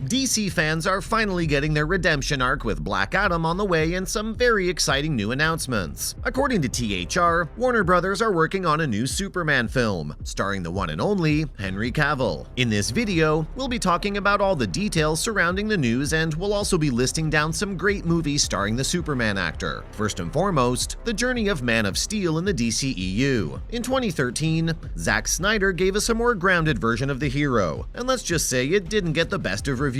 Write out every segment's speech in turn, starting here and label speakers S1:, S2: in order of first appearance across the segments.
S1: DC fans are finally getting their redemption arc with Black Adam on the way and some very exciting new announcements. According to THR, Warner Brothers are working on a new Superman film, starring the one and only Henry Cavill. In this video, we'll be talking about all the details surrounding the news, and we'll also be listing down some great movies starring the Superman actor. First and foremost, the journey of Man of Steel in the DCEU. In 2013, Zack Snyder gave us a more grounded version of the hero, and let's just say it didn't get the best of reviews.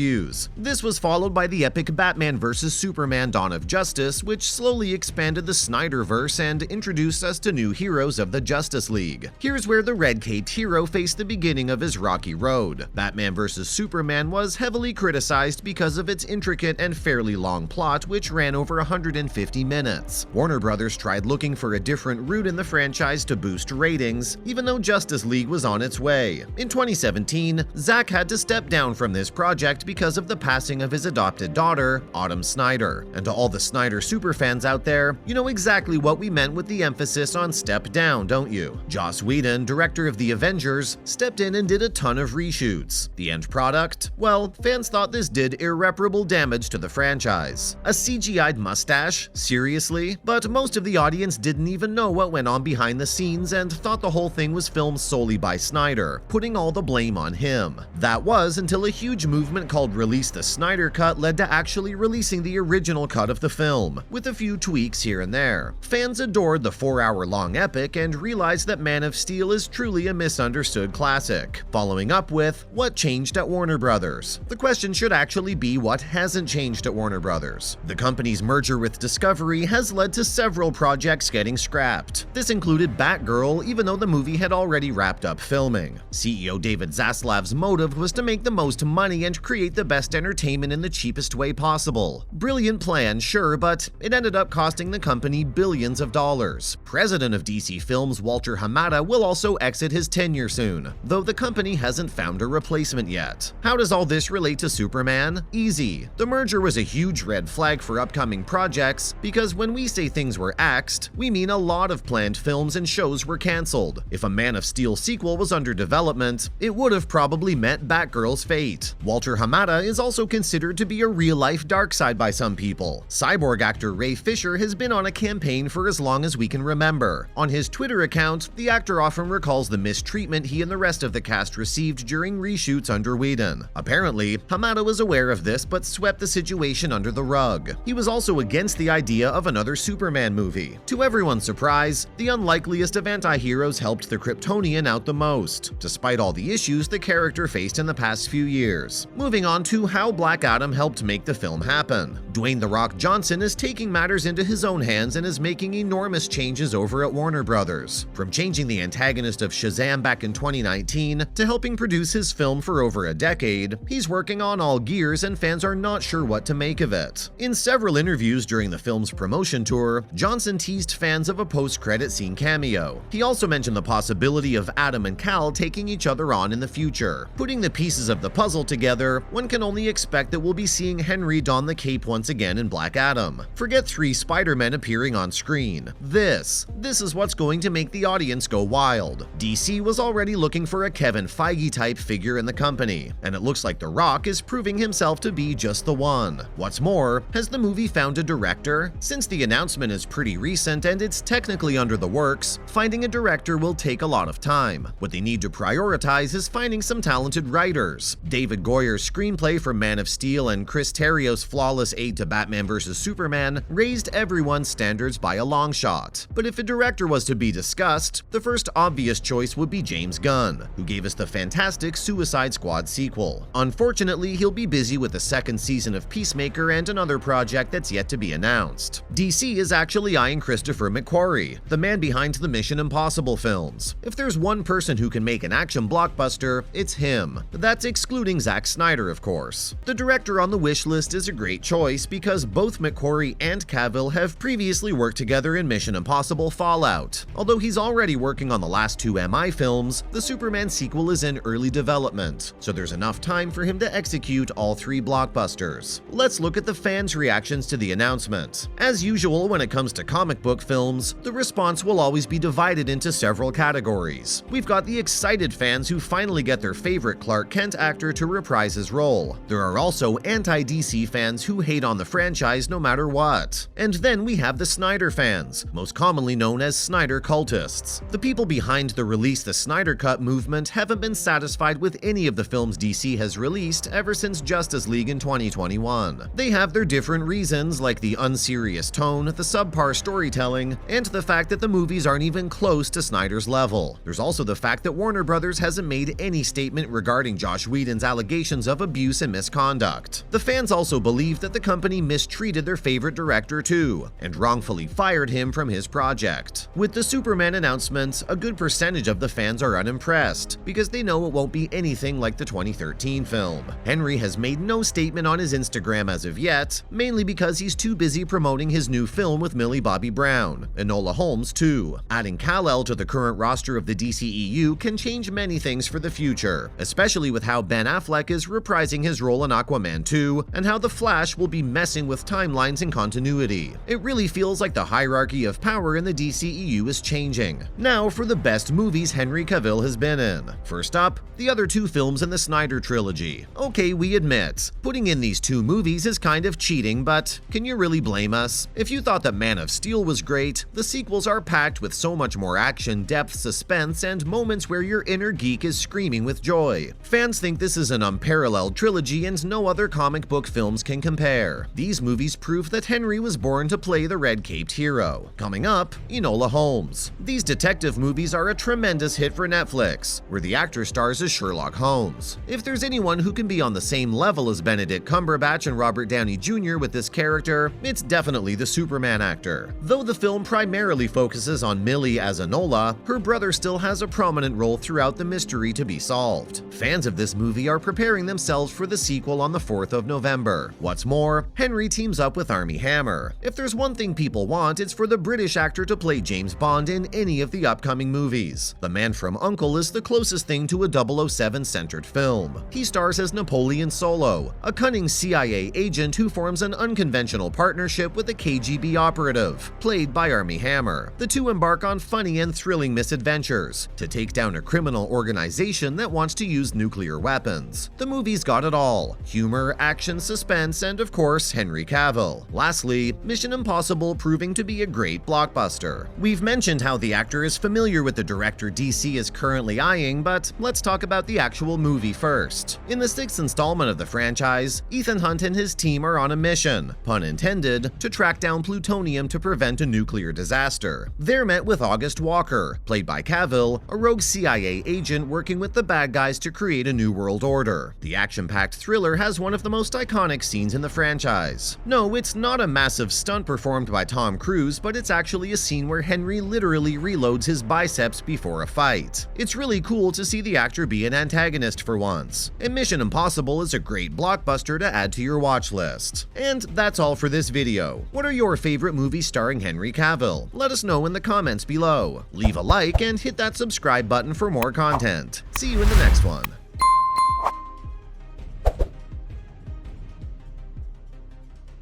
S1: This was followed by the epic Batman vs. Superman Dawn of Justice, which slowly expanded the Snyderverse and introduced us to new heroes of the Justice League. Here's where the red-caped hero faced the beginning of his rocky road. Batman vs. Superman was heavily criticized because of its intricate and fairly long plot, which ran over 150 minutes. Warner Brothers tried looking for a different route in the franchise to boost ratings, even though Justice League was on its way. In 2017, Zack had to step down from this project because of the passing of his adopted daughter, Autumn Snyder. And to all the Snyder superfans out there, you know exactly what we meant with the emphasis on step down, don't you? Joss Whedon, director of The Avengers, stepped in and did a ton of reshoots. The end product? Well, fans thought this did irreparable damage to the franchise. A CGI'd mustache? Seriously? But most of the audience didn't even know what went on behind the scenes and thought the whole thing was filmed solely by Snyder, putting all the blame on him. That was until a huge movement called Release the Snyder Cut led to actually releasing the original cut of the film, with a few tweaks here and there. Fans adored the 4-hour-long epic and realized that Man of Steel is truly a misunderstood classic. Following up with, what changed at Warner Brothers? The question should actually be what hasn't changed at Warner Brothers. The company's merger with Discovery has led to several projects getting scrapped. This included Batgirl, even though the movie had already wrapped up filming. CEO David Zaslav's motive was to make the most money and create the best entertainment in the cheapest way possible. Brilliant plan, sure, but it ended up costing the company billions of dollars. President of DC Films Walter Hamada will also exit his tenure soon, though the company hasn't found a replacement yet. How does all this relate to Superman? Easy. The merger was a huge red flag for upcoming projects, because when we say things were axed, we mean a lot of planned films and shows were cancelled. If a Man of Steel sequel was under development, it would have probably met Batgirl's fate. Walter Hamada is also considered to be a real-life Darkseid by some people. Cyborg actor Ray Fisher has been on a campaign for as long as we can remember. On his Twitter account, the actor often recalls the mistreatment he and the rest of the cast received during reshoots under Whedon. Apparently, Hamada was aware of this but swept the situation under the rug. He was also against the idea of another Superman movie. To everyone's surprise, the unlikeliest of anti-heroes helped the Kryptonian out the most, despite all the issues the character faced in the past few years. Moving on to how Black Adam helped make the film happen. Dwayne "The Rock" Johnson is taking matters into his own hands and is making enormous changes over at Warner Brothers. From changing the antagonist of Shazam back in 2019 to helping produce his film for over a decade, he's working on all gears and fans are not sure what to make of it. In several interviews during the film's promotion tour, Johnson teased fans of a post-credit scene cameo. He also mentioned the possibility of Adam and Cal taking each other on in the future. Putting the pieces of the puzzle together, one can only expect that we'll be seeing Henry don the cape once again in Black Adam. Forget 3 Spider-Men appearing on screen. This is what's going to make the audience go wild. DC was already looking for a Kevin Feige-type figure in the company, and it looks like The Rock is proving himself to be just the one. What's more, has the movie found a director? Since the announcement is pretty recent and it's technically under the works, finding a director will take a lot of time. What they need to prioritize is finding some talented writers. David Goyer's screenplay for Man of Steel and Chris Terrio's flawless aid to Batman vs. Superman raised everyone's standards by a long shot. But if a director was to be discussed, the first obvious choice would be James Gunn, who gave us the fantastic Suicide Squad sequel. Unfortunately, he'll be busy with the second season of Peacemaker and another project that's yet to be announced. DC is actually eyeing Christopher McQuarrie, the man behind the Mission Impossible films. If there's one person who can make an action blockbuster, it's him. That's excluding Zack Snyder, of course. The director on the wish list is a great choice because both McQuarrie and Cavill have previously worked together in Mission Impossible Fallout. Although he's already working on the last 2 MI films, the Superman sequel is in early development, so there's enough time for him to execute all 3 blockbusters. Let's look at the fans' reactions to the announcement. As usual when it comes to comic book films, the response will always be divided into several categories. We've got the excited fans who finally get their favorite Clark Kent actor to reprise his role. There are also anti-DC fans who hate on the franchise no matter what. And then we have the Snyder fans, most commonly known as Snyder cultists. The people behind the Release the Snyder Cut movement haven't been satisfied with any of the films DC has released ever since Justice League in 2021. They have their different reasons, like the unserious tone, the subpar storytelling, and the fact that the movies aren't even close to Snyder's level. There's also the fact that Warner Brothers hasn't made any statement regarding Joss Whedon's allegations of abuse and misconduct. The fans also believe that the company mistreated their favorite director too, and wrongfully fired him from his project. With the Superman announcement, a good percentage of the fans are unimpressed, because they know it won't be anything like the 2013 film. Henry has made no statement on his Instagram as of yet, mainly because he's too busy promoting his new film with Millie Bobby Brown, Enola Holmes too. Adding Kal-El to the current roster of the DCEU can change many things for the future, especially with how Ben Affleck is reprising his role in Aquaman 2, and how The Flash will be messing with timelines and continuity. It really feels like the hierarchy of power in the DCEU is changing. Now for the best movies Henry Cavill has been in. First up, the other two films in the Snyder trilogy. Okay, we admit, putting in these two movies is kind of cheating, but can you really blame us? If you thought that Man of Steel was great, the sequels are packed with so much more action, depth, suspense, and moments where your inner geek is screaming with joy. Fans think this is an unparalleled trilogy and no other comic book films can compare. These movies prove that Henry was born to play the red-caped hero. Coming up, Enola Holmes. These detective movies are a tremendous hit for Netflix, where the actor stars as Sherlock Holmes. If there's anyone who can be on the same level as Benedict Cumberbatch and Robert Downey Jr. with this character, it's definitely the Superman actor. Though the film primarily focuses on Millie as Enola, her brother still has a prominent role throughout the mystery to be solved. Fans of this movie are preparing themselves for the sequel on the 4th of November. What's more, Henry teams up with Armie Hammer. If there's one thing people want, it's for the British actor to play James Bond in any of the upcoming movies. The Man from U.N.C.L.E. is the closest thing to a 007-centered film. He stars as Napoleon Solo, a cunning CIA agent who forms an unconventional partnership with a KGB operative, played by Armie Hammer. The two embark on funny and thrilling misadventures to take down a criminal organization that wants to use nuclear weapons. The movie's got it all: humor, action, suspense, and of course, Henry Cavill. Lastly, Mission Impossible proving to be a great blockbuster. We've mentioned how the actor is familiar with the director DC is currently eyeing, but let's talk about the actual movie first. In the 6th installment of the franchise, Ethan Hunt and his team are on a mission, pun intended, to track down plutonium to prevent a nuclear disaster. They're met with August Walker, played by Cavill, a rogue CIA agent working with the bad guys to create a new world order. The action-packed thriller has one of the most iconic scenes in the franchise. No, it's not a massive stunt performed by Tom Cruise, but it's actually a scene where Henry literally reloads his biceps before a fight. It's really cool to see the actor be an antagonist for once, and Mission Impossible is a great blockbuster to add to your watch list. And that's all for this video. What are your favorite movies starring Henry Cavill? Let us know in the comments below. Leave a like and hit that subscribe button for more content. See you in the next one.